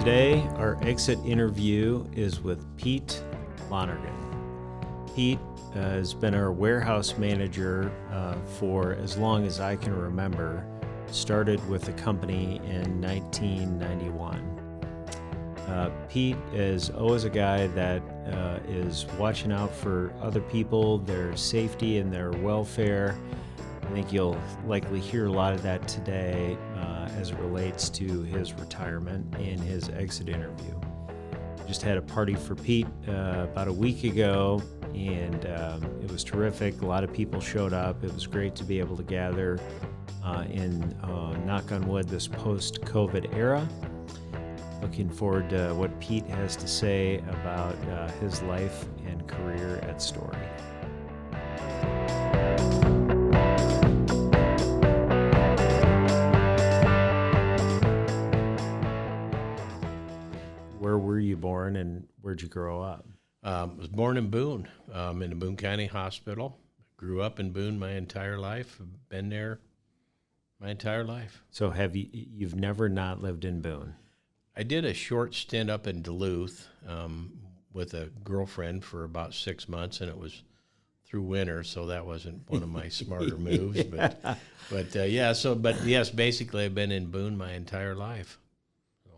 Today, our exit interview is with Pete Lonergan. Pete has been our warehouse manager for as long as I can remember. Started with the company in 1991. Pete is always a guy that is watching out for other people, their safety and their welfare. I think you'll likely hear a lot of that today as it relates to his retirement and his exit interview. Just had a party for Pete about a week ago, and it was terrific. A lot of people showed up. It was great to be able to gather in, knock on wood, this post-COVID era. Looking forward to what Pete has to say about his life and career at Story. Where were you born and where'd you grow up? I was born in Boone, in the Boone County Hospital. Grew up in Boone my entire life. Been there my entire life. So you've never not lived in Boone? I did a short stint up in Duluth with a girlfriend for about 6 months, and it was through winter, so that wasn't one of my smarter moves. Yeah. But yes, basically I've been in Boone my entire life. So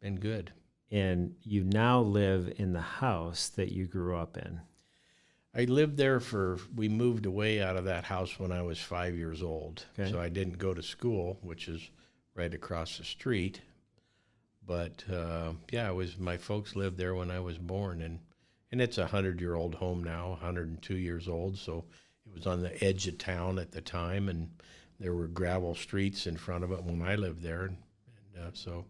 been good. And you now live in the house that you grew up in. I lived there we moved away out of that house when I was 5 years old. Okay. So I didn't go to school, which is right across the street. But my folks lived there when I was born, and it's a 100-year-old home now, 102 years old. So it was on the edge of town at the time, and there were gravel streets in front of it when I lived there. And so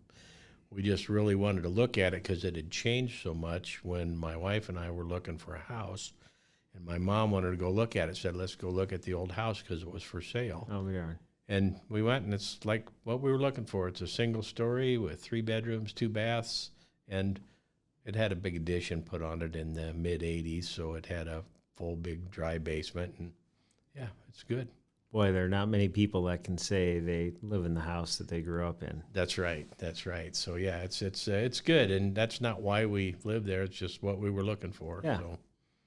we just really wanted to look at it because it had changed so much when my wife and I were looking for a house. And my mom wanted to go look at it, said, let's go look at the old house because it was for sale. Oh, we are. And we went, and it's like what we were looking for. It's a single story with 3 bedrooms, 2 baths, and it had a big addition put on it in the mid-'80s, so it had a full big dry basement, and yeah, it's good. Boy, there are not many people that can say they live in the house that they grew up in. That's right. So yeah, it's good, and that's not why we live there. It's just what we were looking for. Yeah, so.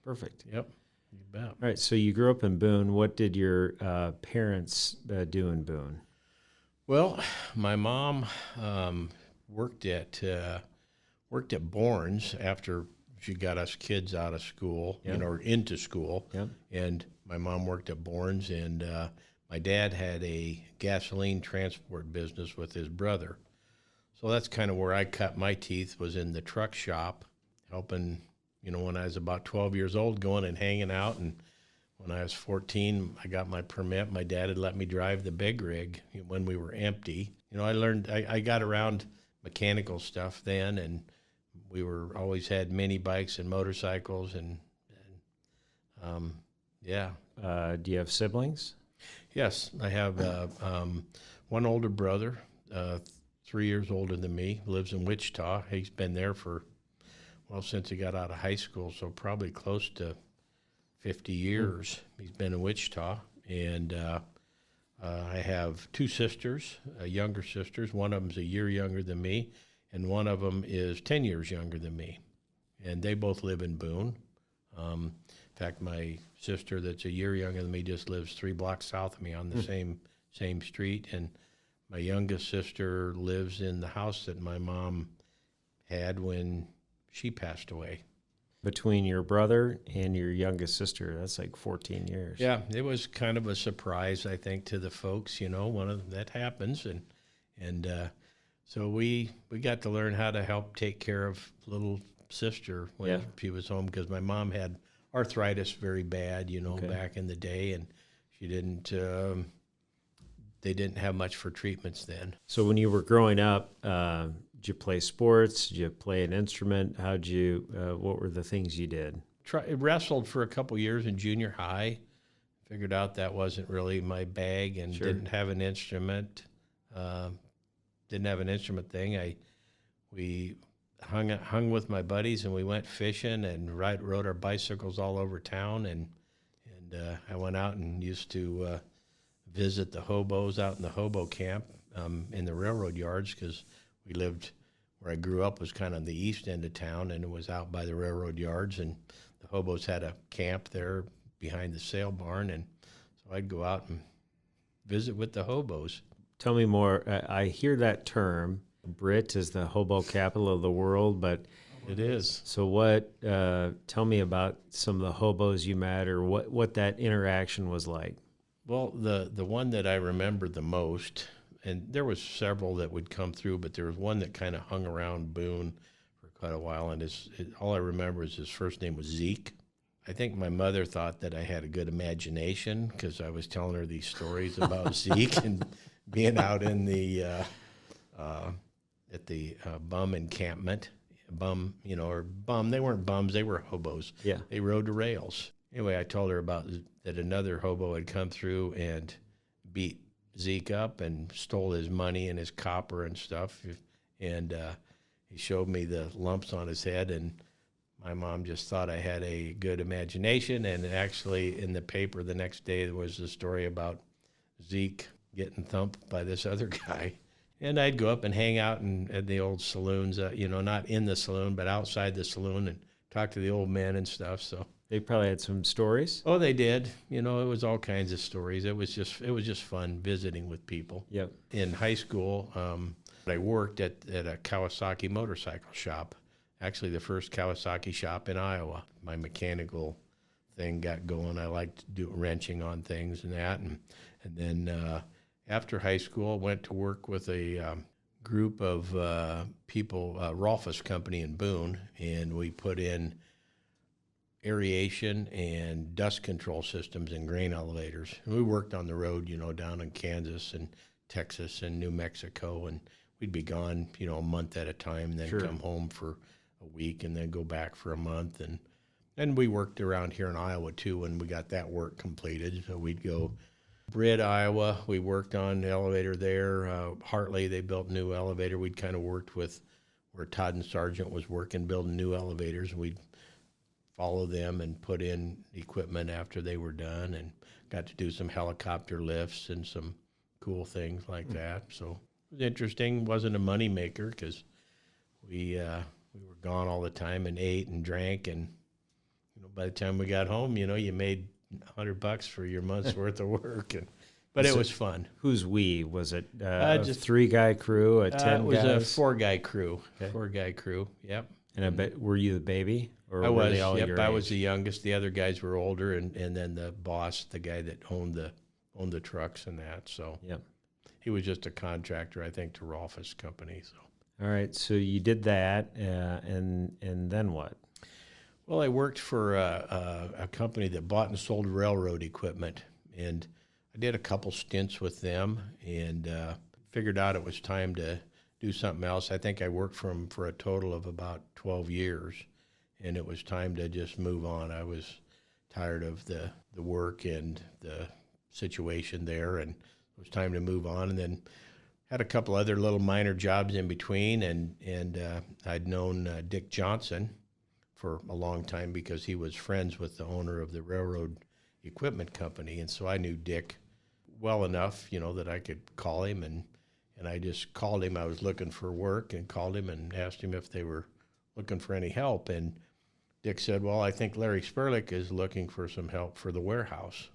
Perfect. Yep. You bet. All right, so you grew up in Boone. What did your parents do in Boone? Well, my mom worked at Bourne's after she got us kids out of school, Yep. or into school. Yep. And my mom worked at Bourne's, and my dad had a gasoline transport business with his brother. So that's kind of where I cut my teeth, was in the truck shop, helping. When I was about 12 years old, going and hanging out, and when I was 14, I got my permit. My dad had let me drive the big rig when we were empty. I got around mechanical stuff then, and we always had mini bikes and motorcycles, and yeah. Do you have siblings? Yes, I have one older brother, 3 years older than me, lives in Wichita. He's been there since he got out of high school, so probably close to 50 years. He's been in Wichita, and I have 2 sisters, younger sisters. One of them's a year younger than me, and one of them is 10 years younger than me, and they both live in Boone. In fact, my sister that's a year younger than me just lives 3 blocks south of me on the same street, and my youngest sister lives in the house that my mom had when she passed away. Between your brother and your youngest sister, that's like 14 years. Yeah, it was kind of a surprise, I think, to the folks. That happens, and so we got to learn how to help take care of little sister when she was home, because my mom had arthritis very bad, back in the day, and she didn't. They didn't have much for treatments then. So when you were growing up, did you play sports? Did you play an instrument? What were the things you did? Wrestled for a couple years in junior high. Figured out that wasn't really my bag, and didn't have an instrument. We hung with my buddies, and we went fishing and rode our bicycles all over town. And I went out and used to visit the hobos out in the hobo camp in the railroad yards, because we lived where I grew up was kind of the east end of town, and it was out by the railroad yards, and the hobos had a camp there behind the sale barn, and so I'd go out and visit with the hobos. Tell me more. I hear that term. Brit is the hobo capital of the world, but It is. so what? Tell me about some of the hobos you met, or what that interaction was like. Well, the one that I remember the most, and there was several that would come through, but there was one that kind of hung around Boone for quite a while, and all I remember is his first name was Zeke. I think my mother thought that I had a good imagination because I was telling her these stories about Zeke and being out in the at the bum encampment. Bum, or bum. They weren't bums. They were hobos. Yeah. They rode the rails. Anyway, I told her about that another hobo had come through and beat Zeke up and stole his money and his copper and stuff. And he showed me the lumps on his head, and my mom just thought I had a good imagination. And actually, in the paper the next day, there was a story about Zeke getting thumped by this other guy. And I'd go up and hang out at the old saloons, not in the saloon, but outside the saloon, and talk to the old men and stuff. So They probably had some stories. oh, they did. It was all kinds of stories. It was just fun visiting with people. Yep. In high school, I worked at a Kawasaki motorcycle shop. Actually, the first Kawasaki shop in Iowa. My mechanical thing got going. I liked to do wrenching on things and that, and then. After high school, I went to work with a group of people, Rolfus Company in Boone, and we put in aeration and dust control systems in grain elevators. And we worked on the road, down in Kansas and Texas and New Mexico, and we'd be gone, a month at a time, then Sure. come home for a week and then go back for a month. And we worked around here in Iowa, too, when we got that work completed. So we'd go Britt, Iowa, we worked on the elevator there. Hartley, they built a new elevator. We'd kind of worked with where Todd and Sargent was working, building new elevators. We'd follow them and put in equipment after they were done, and got to do some helicopter lifts and some cool things like that. So it was interesting. Wasn't a money maker because we were gone all the time and ate and drank, and by the time we got home, you made $100 for your month's worth of work, but it was fun. Who's we? Was it Just 3-guy crew, a 10 It was guys? a 4-guy crew. Okay. 4-guy crew. Yep. And I bet, were you the baby? Or I were was. they all Yep. your I age? was the youngest. The other guys were older, and then the boss, the guy that owned the trucks and that. So Yep. he was just a contractor, I think, to Rolfus Company. So. All right. So you did that, and then what? Well, I worked for a company that bought and sold railroad equipment, and I did a couple stints with them, and figured out it was time to do something else. I think I worked for them for a total of about 12 years, and it was time to just move on. I was tired of the work and the situation there, and it was time to move on. And then had a couple other little minor jobs in between, and I'd known Dick Johnson for a long time because he was friends with the owner of the railroad equipment company. And so I knew Dick well enough, that I could call him, and I just called him. I was looking for work and called him and asked him if they were looking for any help. And Dick said, well, I think Larry Sperlich is looking for some help for the warehouse,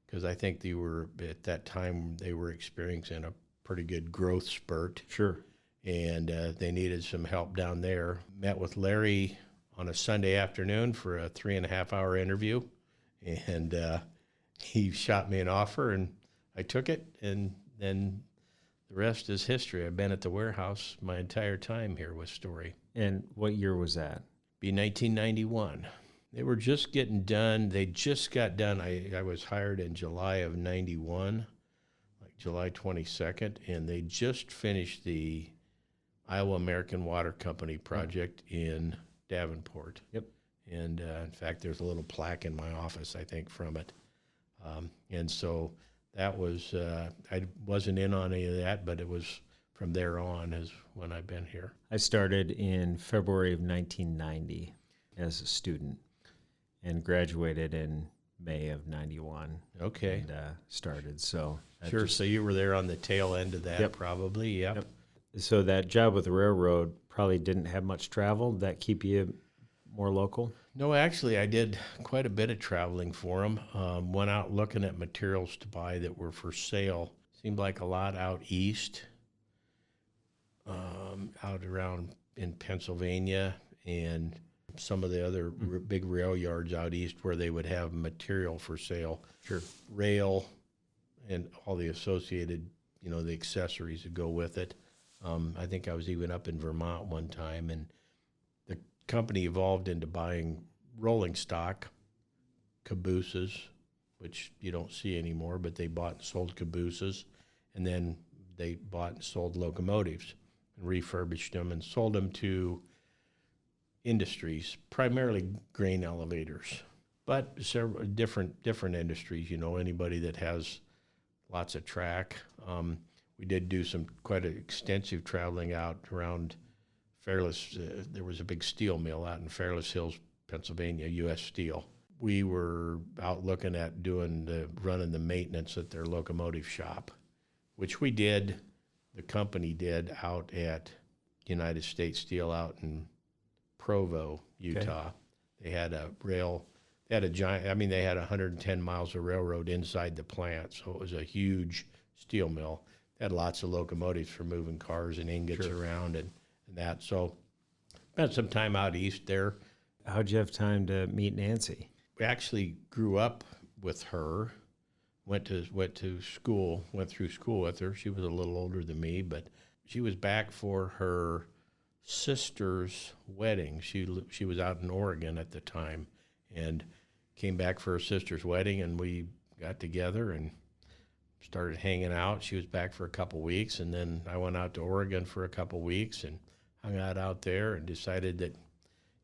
because I think at that time, they were experiencing a pretty good growth spurt. Sure. And they needed some help down there. Met with Larry on a Sunday afternoon for a 3.5-hour interview, and he shot me an offer, and I took it, and then the rest is history. I've been at the warehouse my entire time here with Story. And what year was that? Be 1991. They were just getting done. They just got done. I was hired in July of 91, like July 22nd, and they just finished the Iowa American Water Company project in Davenport. Yep. And in fact, there's a little plaque in my office, I think, from it. And so that was, I wasn't in on any of that, but it was from there on is when I've been here. I started in February of 1990 as a student and graduated in May of 91. Okay. And started. So Sure. So you were there on the tail end of that, Yep. probably. Yep. So that job with the railroad probably didn't have much travel. Did that keep you more local? No, actually, I did quite a bit of traveling for them. Went out looking at materials to buy that were for sale. Seemed like a lot out east, out around in Pennsylvania and some of the other big rail yards out east where they would have material for sale. Sure. Rail and all the associated, the accessories that go with it. I think I was even up in Vermont one time, and the company evolved into buying rolling stock, cabooses, which you don't see anymore, but they bought and sold cabooses, and then they bought and sold locomotives and refurbished them and sold them to industries, primarily grain elevators, but several different industries. Anybody that has lots of track. We did do some quite extensive traveling out around Fairless. There was a big steel mill out in Fairless Hills, Pennsylvania, U.S. Steel. We were out looking at running the maintenance at their locomotive shop, which we did. The company did out at United States Steel out in Provo, Utah. Okay. They had a rail. They had a giant. They had 110 miles of railroad inside the plant, so it was a huge steel mill. They had lots of locomotives for moving cars and ingots around and that. So spent some time out east there. How'd you have time to meet Nancy? We actually grew up with her. Went through school with her. She was a little older than me, but she was back for her sister's wedding. She was out in Oregon at the time and came back for her sister's wedding, and we got together and started hanging out. She was back for a couple weeks, and then I went out to Oregon for a couple weeks and hung out there and decided that,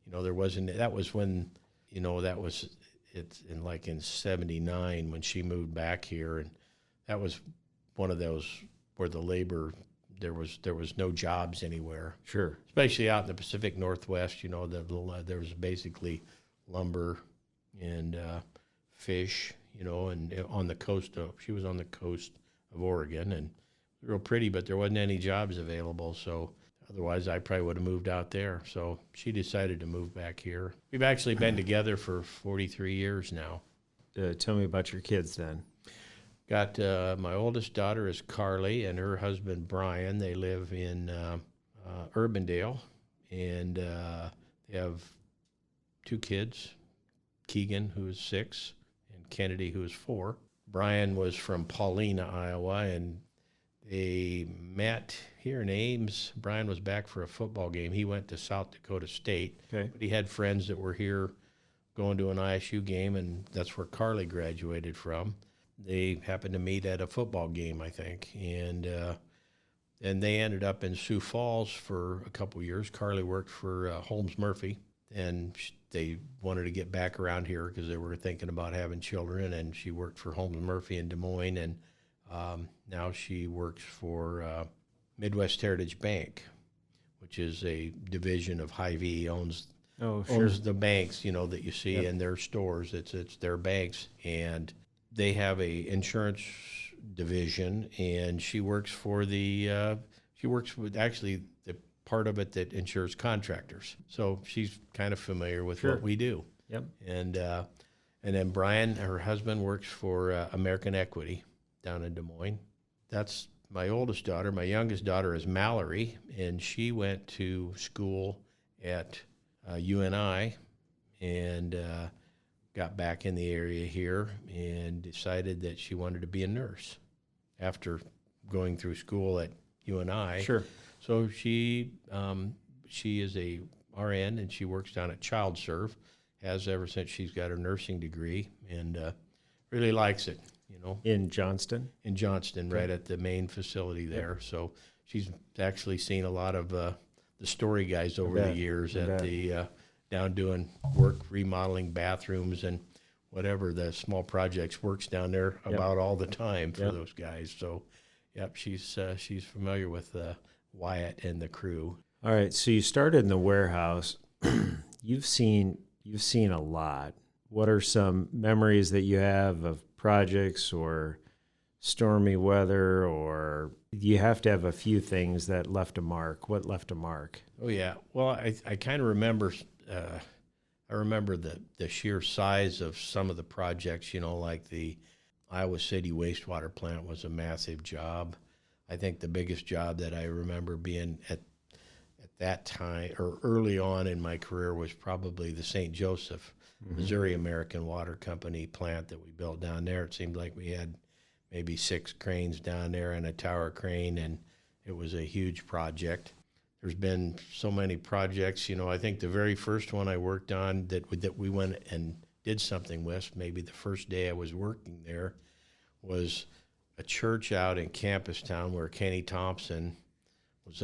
there wasn't, that was when, it's in 79 when she moved back here, and that was one of those where the labor, there was no jobs anywhere. Sure. Especially out in the Pacific Northwest, there was basically lumber and fish, and on the coast she was on the coast of Oregon, and real pretty, but there wasn't any jobs available, so otherwise I probably would have moved out there. So she decided to move back here. We've actually been together for 43 years now. Tell me about your kids then. Got my oldest daughter is Carly, and her husband Brian. They live in Urbandale, and they have two kids, Keegan, who is 6, and Kennedy, who is 4. Brian was from Paulina, Iowa, and they met here in Ames. Brian was back for a football game. He went to South Dakota State, okay, but he had friends that were here going to an ISU game, and that's where Carly graduated from. They happened to meet at a football game, I think, and they ended up in Sioux Falls for a couple years. Carly worked for Holmes Murphy, and they wanted to get back around here because they were thinking about having children, and she worked for Holmes Murphy in Des Moines, and now she works for Midwest Heritage Bank, which is a division of Hy-Vee, owns the banks, that you see in their stores. It's their banks, and they have a insurance division, and she works for she works with actually the part of it that insures contractors. So she's kind of familiar with what we do. Yep. And then Brian, her husband, works for American Equity down in Des Moines. That's my oldest daughter. My youngest daughter is Mallory, and she went to school at UNI and got back in the area here and decided that she wanted to be a nurse after going through school at UNI. Sure. So she is a RN, and she works down at Child Serve, has ever since she's got her nursing degree, and really likes it. In Johnston? In Johnston, right at the main facility there. Yep. So she's actually seen a lot of the story guys over the years at the down doing work, remodeling bathrooms and whatever the small projects works down there about all the time for those guys. So, she's familiar with Wyatt and the crew. All right, so you started in the warehouse. You've seen a lot. What are some memories that you have of projects or stormy weather, or you have to have a few things that left a mark. What left a mark? Oh yeah. Well, I kind of remember. I remember the sheer size of some of the projects. Like the Iowa City wastewater plant was a massive job. I think the biggest job that I remember being at that time or early on in my career was probably the St. Joseph, Missouri American Water Company plant that we built down there. It seemed like we had maybe 6 cranes down there and a tower crane, and it was a huge project. There's been so many projects. I think the very first one I worked on that we went and did something with, maybe the first day I was working there, was a church out in Campus Town where Kenny Thompson was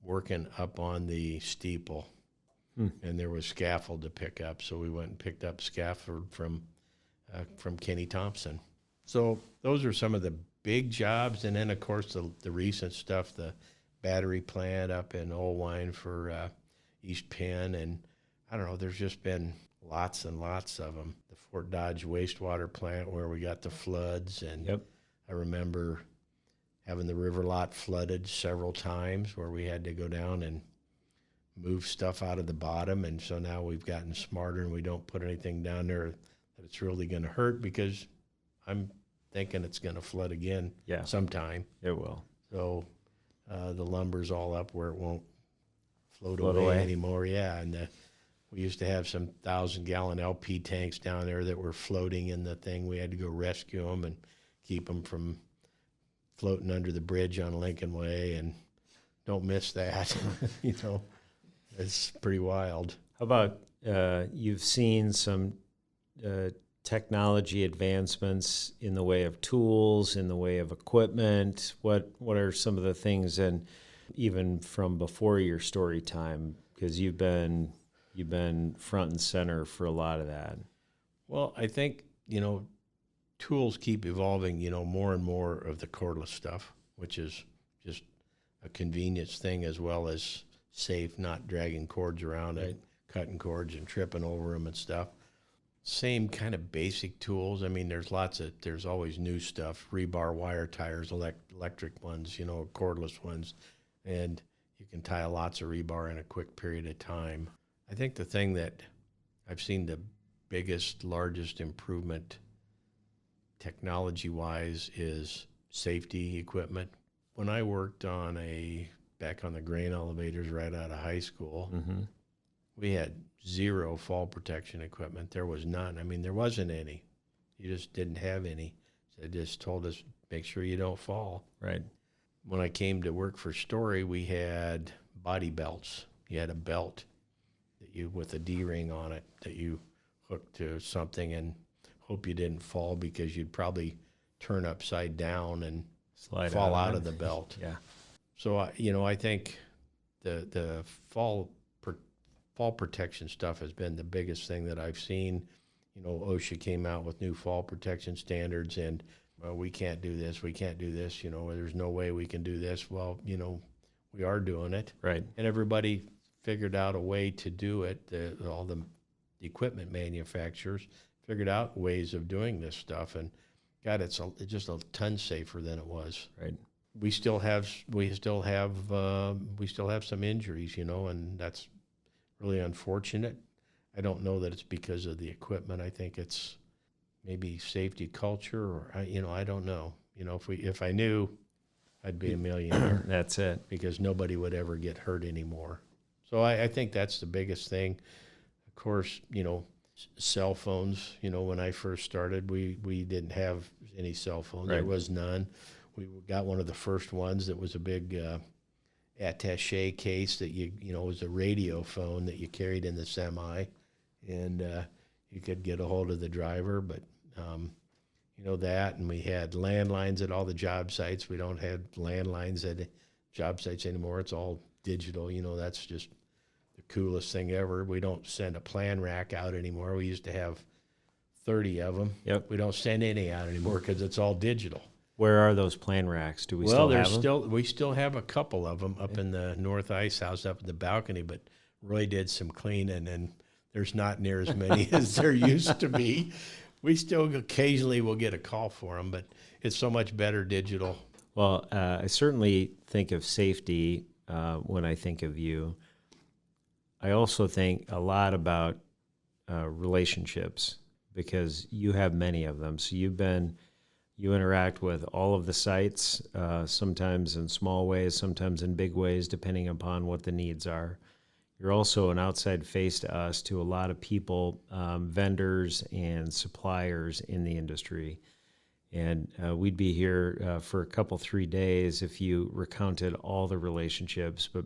working up on the steeple, and there was scaffold to pick up. So we went and picked up scaffold from Kenny Thompson. So those are some of the big jobs, and then of course the recent stuff, the battery plant up in Old Wine for East Penn, and I don't know. There's just been lots and lots of them. The Fort Dodge wastewater plant where we got the floods, and I remember having the river lot flooded several times where we had to go down and move stuff out of the bottom, and so now we've gotten smarter and we don't put anything down there that it's really going to hurt, because I'm thinking it's going to flood again sometime. It will. So the lumber's all up where it won't float away anymore. Yeah, and we used to have some 1,000-gallon LP tanks down there that were floating in the thing. We had to go rescue them and keep them from floating under the bridge on Lincoln Way, and don't miss that. It's pretty wild. How about you've seen some technology advancements in the way of tools, in the way of equipment? What are some of the things, and even from before your story time, because you've been front and center for a lot of that? Well, I think, tools keep evolving, more and more of the cordless stuff, which is just a convenience thing as well as safe, not dragging cords around and cutting cords and tripping over them and stuff. Same kind of basic tools. I mean, there's always new stuff, rebar wire tires, electric ones, cordless ones, and you can tie lots of rebar in a quick period of time. I think the thing that I've seen the biggest, largest improvement technology-wise is safety equipment. When I worked back on the grain elevators right out of high school, we had 0 fall protection equipment. There was none. I mean, there wasn't any. You just didn't have any. So they just told us, make sure you don't fall. Right. When I came to work for Story, we had body belts. You had a belt with a D-ring on it that you hooked to something and hope you didn't fall, because you'd probably turn upside down and fall out of the belt. Yeah. So, I think the fall protection stuff has been the biggest thing that I've seen. OSHA came out with new fall protection standards, and we can't do this, there's no way we can do this. Well, we are doing it. Right. And everybody figured out a way to do it. All the equipment manufacturers figured out ways of doing this stuff, and God, it's just a ton safer than it was. Right. We still have some injuries, and that's really unfortunate. I don't know that it's because of the equipment. I think it's maybe safety culture, or I don't know. If I knew, I'd be a millionaire. That's it. Because nobody would ever get hurt anymore. So I think that's the biggest thing. Of course, cell phones. When I first started, we didn't have any cell phones. Right. There was none. We got one of the first ones that was a big attaché case that was a radio phone that you carried in the semi, and you could get a hold of the driver. But that, and we had landlines at all the job sites. We don't have landlines at job sites anymore. It's all digital. That's just the coolest thing ever. We don't send a plan rack out anymore. We used to have 30 of them. Yep. We don't send any out anymore because it's all digital. Where are those plan racks? Do we still have them? We still have a couple of them up in the North Ice House up in the balcony, but Roy did some cleaning, and there's not near as many as there used to be. We still occasionally will get a call for them, but it's so much better digital. Well, I certainly think of safety when I think of you. I also think a lot about relationships because you have many of them. So you interact with all of the sites, sometimes in small ways, sometimes in big ways, depending upon what the needs are. You're also an outside face to us, to a lot of people, vendors and suppliers in the industry. And we'd be here for a couple, 3 days if you recounted all the relationships. But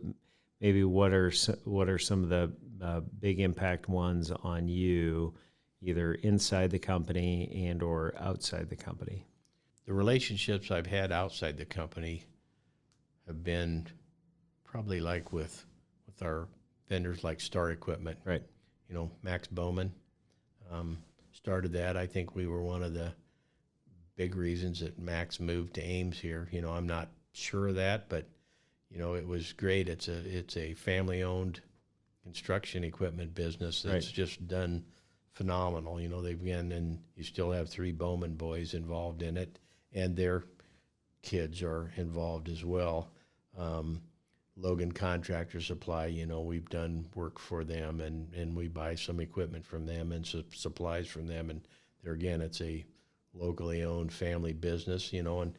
maybe what are some of the big impact ones on you, either inside the company and or outside the company? The relationships I've had outside the company have been probably like with our vendors like Star Equipment. Right. Max Bowman started that. I think we were one of the big reasons that Max moved to Ames here. I'm not sure of that, but it was great. It's a family-owned construction equipment business that's Right. just done phenomenal. And you still have 3 Bowman boys involved in it, and their kids are involved as well. Logan Contractor Supply, we've done work for them, and we buy some equipment from them and supplies from them. And there again, it's a locally owned family business, and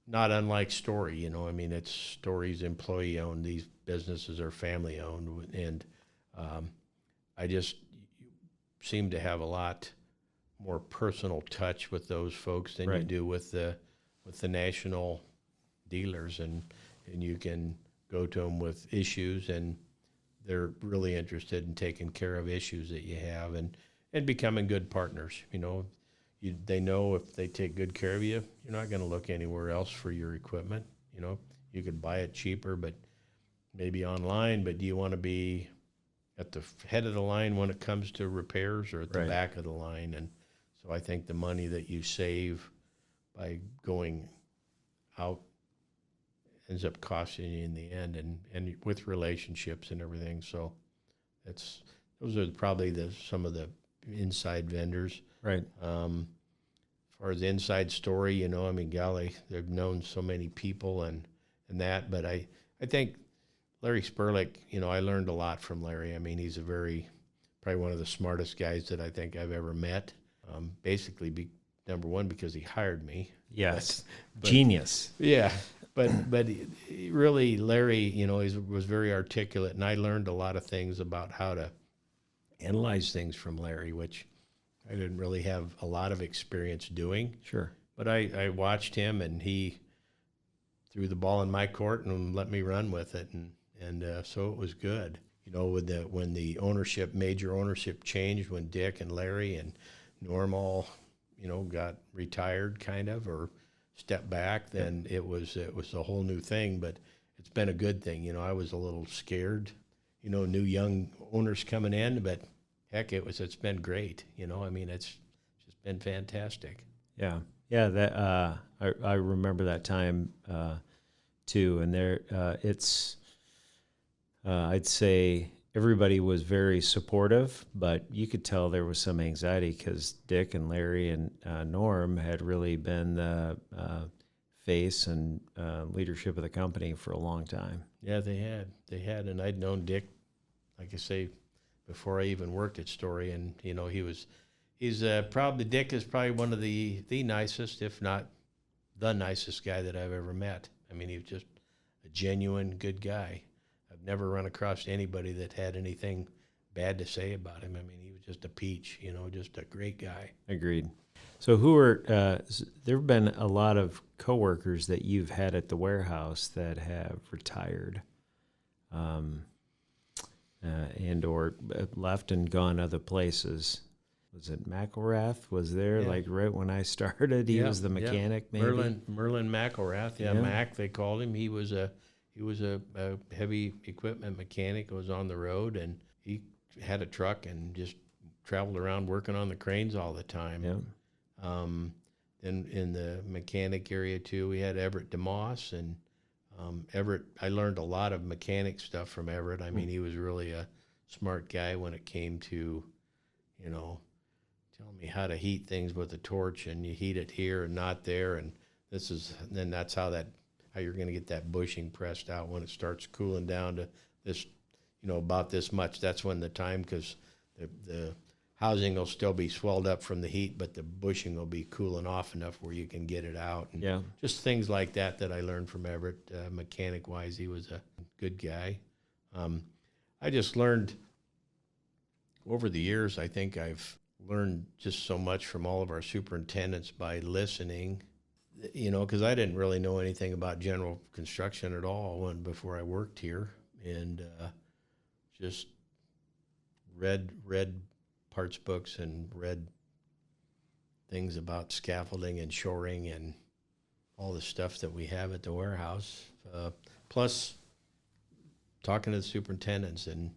not unlike Story, it's Story's employee owned. These businesses are family owned, and I just seem to have a lot more personal touch with those folks than you Right. do with the national dealers, and you can go to them with issues, and they're really interested in taking care of issues that you have, and becoming good partners. They know if they take good care of you, you're not going to look anywhere else for your equipment. You could buy it cheaper, but maybe online. But do you want to be at the head of the line when it comes to repairs, or at the Right. back of the line? And so I think the money that you save by going out ends up costing you in the end, and with relationships and everything. So those are probably some of the inside vendors. Right. As far as the inside Story, golly, they've known so many people and that. But I think Larry Sperlich, I learned a lot from Larry. He's probably one of the smartest guys that I think I've ever met. Basically, number one, because he hired me. Yes. But Genius. yeah, but really, Larry, was very articulate, and I learned a lot of things about how to analyze things from Larry, which I didn't really have a lot of experience doing. Sure. But I watched him, and he threw the ball in my court and let me run with it, and so it was good. When the major ownership changed, when Dick and Larry and Norm all, got retired kind of, or stepped back, then it was a whole new thing. But it's been a good thing. I was a little scared, new young owners coming in, but heck, it's been great. It's just been fantastic. Yeah. Yeah. That I remember that time too, and I'd say everybody was very supportive, but you could tell there was some anxiety because Dick and Larry and Norm had really been the face and leadership of the company for a long time. Yeah, they had, and I'd known Dick, like I say, before I even worked at Story, and Dick is probably one of the nicest, if not the nicest guy that I've ever met. He was just a genuine good guy. I've never run across anybody that had anything bad to say about him. He was just a peach, just a great guy. Agreed. So there have been a lot of coworkers that you've had at the warehouse that have retired and or left and gone other places. Was it McElrath was there like right when I started? He was the mechanic, maybe? Merlin McElrath, Mac they called him. He was a heavy equipment mechanic, was on the road, and he had a truck and just traveled around working on the cranes all the time. Yeah. Then in the mechanic area too, we had Everett DeMoss, and Everett, I learned a lot of mechanic stuff from Everett. He was really a smart guy when it came to, telling me how to heat things with a torch, and you heat it here and not there, and then that's how you're going to get that bushing pressed out when it starts cooling down to this, about this much. That's when the time, because the housing will still be swelled up from the heat, but the bushing will be cooling off enough where you can get it out. And Yeah. just things like that I learned from Everett. Mechanic-wise, he was a good guy. I just learned over the years, I think I've learned just so much from all of our superintendents by listening, because I didn't really know anything about general construction at all before I worked here, and just read parts books and read things about scaffolding and shoring and all the stuff that we have at the warehouse, plus talking to the superintendents and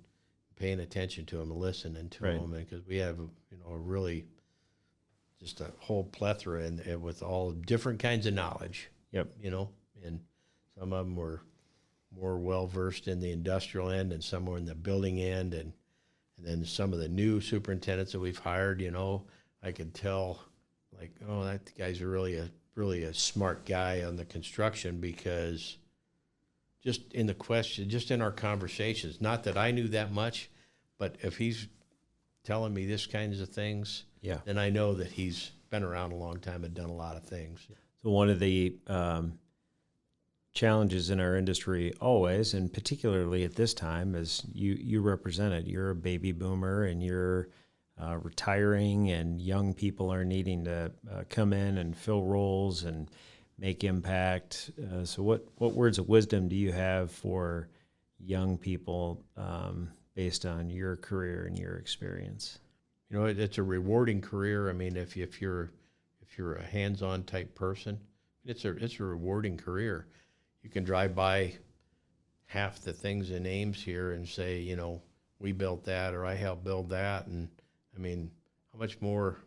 paying attention to them and listening to them, because we have a really just a whole plethora and with all different kinds of knowledge. Yep. And some of them were more well versed in the industrial end, and some were in the building end, and then some of the new superintendents that we've hired, I could tell, like, oh, that guy's really a smart guy on the construction, because just in our conversations, not that I knew that much, but if he's telling me this kinds of things, then I know that he's been around a long time and done a lot of things. So one of the challenges in our industry always, and particularly at this time, is you represent it. You're a baby boomer, and you're retiring, and young people are needing to come in and fill roles and make impact. So what words of wisdom do you have for young people based on your career and your experience? It's a rewarding career. I mean, if you're a hands-on type person, it's a rewarding career. You can drive by half the things in Ames here and say, we built that, or I helped build that, and I mean, how much more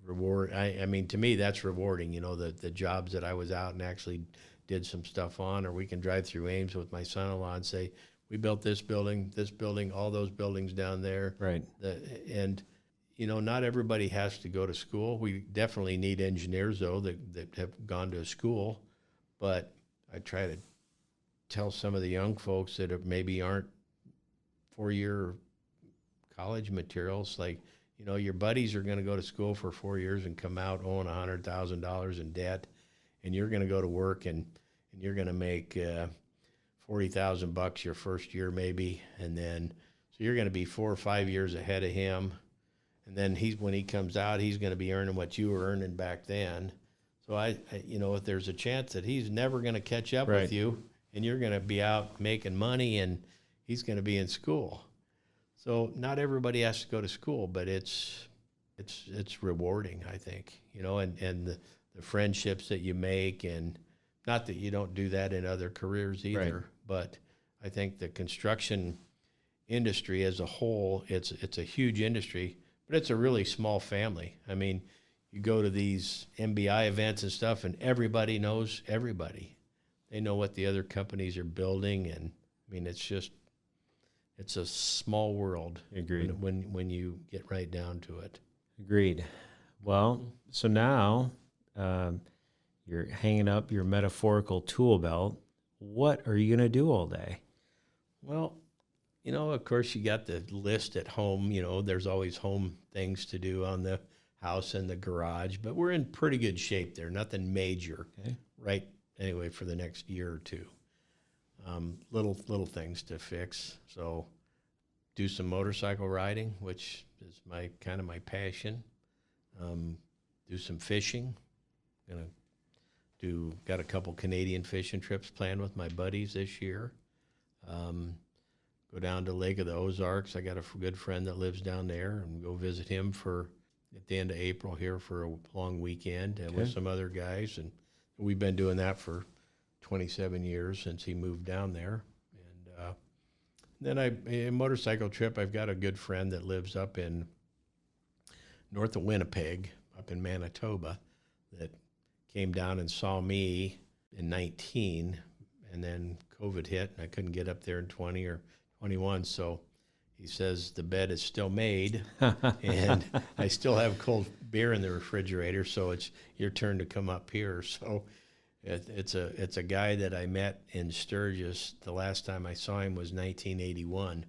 reward? I mean, to me, that's rewarding. The jobs that I was out and actually did some stuff on, or we can drive through Ames with my son-in-law and say, we built this building, all those buildings down there. Right. And not everybody has to go to school. We definitely need engineers, though, that have gone to school. But I try to tell some of the young folks that maybe aren't 4-year college materials, like, your buddies are going to go to school for 4 years and come out owing $100,000 in debt, and you're going to go to work and you're going to make $40,000 your first year maybe, and then so you're going to be 4 or 5 years ahead of him, and then when he comes out, he's going to be earning what you were earning back then. So I if there's a chance that he's never going to catch up with you, and you're going to be out making money, and he's going to be in school. So not everybody has to go to school, but it's rewarding, I think, and the friendships that you make, and not that you don't do that in other careers either, but I think the construction industry as a whole, it's a huge industry, but it's a really small family. I mean, you go to these MBI events and stuff, and everybody knows everybody. They know what the other companies are building, and I mean, it's a small world. Agreed. When you get right down to it. Agreed. Well, so now you're hanging up your metaphorical tool belt. What are you going to do all day? Well, of course, you got the list at home. There's always home things to do on the house and the garage, but we're in pretty good shape there. Nothing major, right? Anyway, for the next year or two. Little things to fix. So do some motorcycle riding, which is my passion. Do some fishing. Got a couple Canadian fishing trips planned with my buddies this year. Go down to Lake of the Ozarks. I got a good friend that lives down there, and go visit him at the end of April here for a long weekend with some other guys. And we've been doing that for 27 years since he moved down there. And then a motorcycle trip, I've got a good friend that lives up in north of Winnipeg, up in Manitoba, that came down and saw me in 19, and then COVID hit, and I couldn't get up there in 20 or 21, so he says the bed is still made, and I still have cold beer in the refrigerator, so it's your turn to come up here. So It's a guy that I met in Sturgis. The last time I saw him was 1981.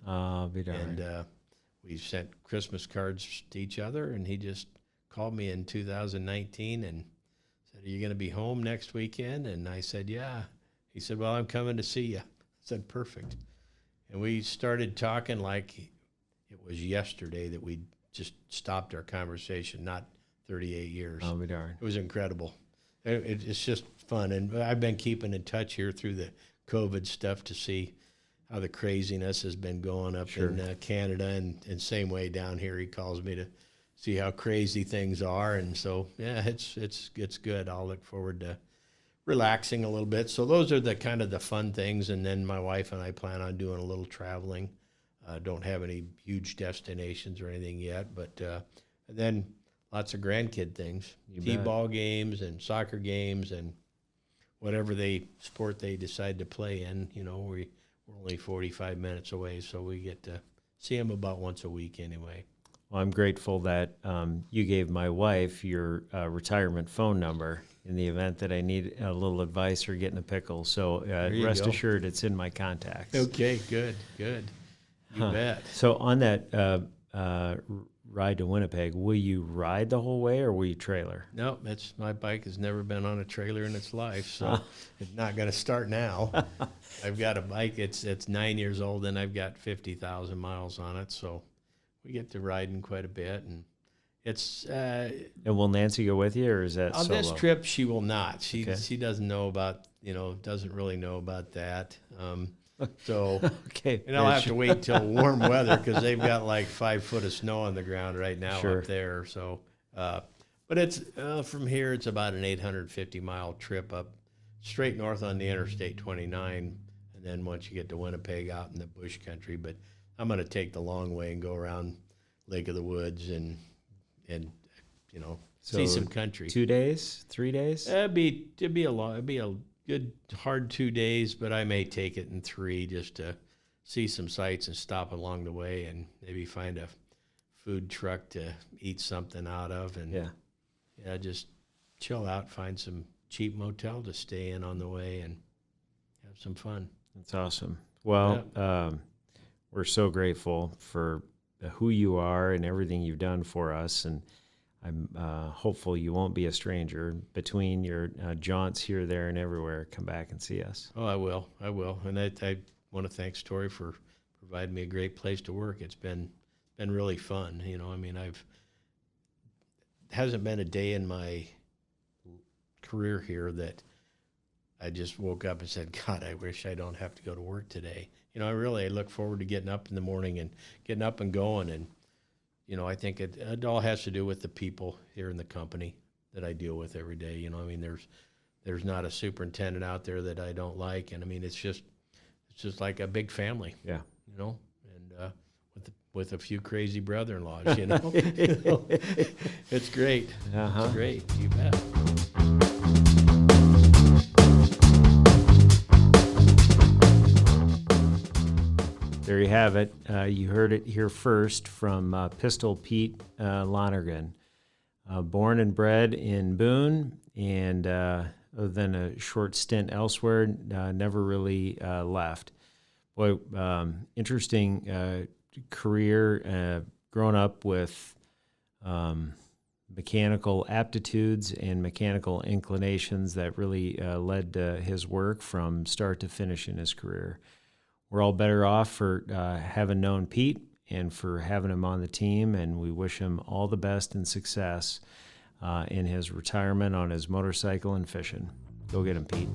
Be darned. And we sent Christmas cards to each other, and he just called me in 2019 and said, "Are you going to be home next weekend?" And I said, "Yeah." He said, "Well, I'm coming to see you." I said, "Perfect." And we started talking like it was yesterday that we just stopped our conversation, not 38 years. Be darned. It was incredible. It's just fun. And I've been keeping in touch here through the COVID stuff to see how the craziness has been going up Sure. in Canada, and same way down here. He calls me to see how crazy things are, and so yeah, it's good. I'll look forward to relaxing a little bit. So those are the kind of the fun things, and then my wife and I plan on doing a little traveling. Don't have any huge destinations or anything yet, but and then lots of grandkid things, t-ball games and soccer games and whatever sport they decide to play in. You know, we're only 45 minutes away, so we get to see them about once a week anyway. Well, I'm grateful that you gave my wife your retirement phone number in the event that I need a little advice or get in a pickle. So rest assured it's in my contacts. Okay, good. You bet. So on that ride to Winnipeg, will you ride the whole way or will you trailer? No, my bike has never been on a trailer in its life, so it's not going to start now. I've got a bike, it's 9 years old, and I've got 50,000 miles on it, so we get to riding quite a bit, and it's and will Nancy go with you, or is that on solo? this trip she will not. She doesn't know about, doesn't really know about that. So okay, and I'll have to wait till warm weather because they've got like 5 foot of snow on the ground right now up there. So, but it's from here it's about an 850-mile trip up straight north on the Interstate 29, and then once you get to Winnipeg, out in the bush country. But I'm going to take the long way and go around Lake of the Woods and see some country. 2 days, 3 days? It'd be a good hard 2 days, but I may take it in 3 just to see some sights and stop along the way and maybe find a food truck to eat something out of, and just chill out, find some cheap motel to stay in on the way and have some fun. That's awesome. Well, we're so grateful for who you are and everything you've done for us, and I'm hopeful you won't be a stranger. Between your jaunts here, there, and everywhere, come back and see us. Oh, I will. And I want to thank Story for providing me a great place to work. It's been really fun. Hasn't been a day in my career here that I just woke up and said, God, I wish I don't have to go to work today. I look forward to getting up in the morning and getting up and going. And, I think it all has to do with the people here in the company that I deal with every day. There's not a superintendent out there that I don't like. And it's just like a big family. Yeah. And with a few crazy brother-in-laws, It's great. Uh-huh. It's great. You bet. There you have it. You heard it here first from Pistol Pete Lonergan. Born and bred in Boone, and other than a short stint elsewhere, never really left. Boy, interesting career, growing up with mechanical aptitudes and mechanical inclinations that really led to his work from start to finish in his career. We're all better off for having known Pete and for having him on the team, and we wish him all the best and success in his retirement on his motorcycle and fishing. Go get him, Pete.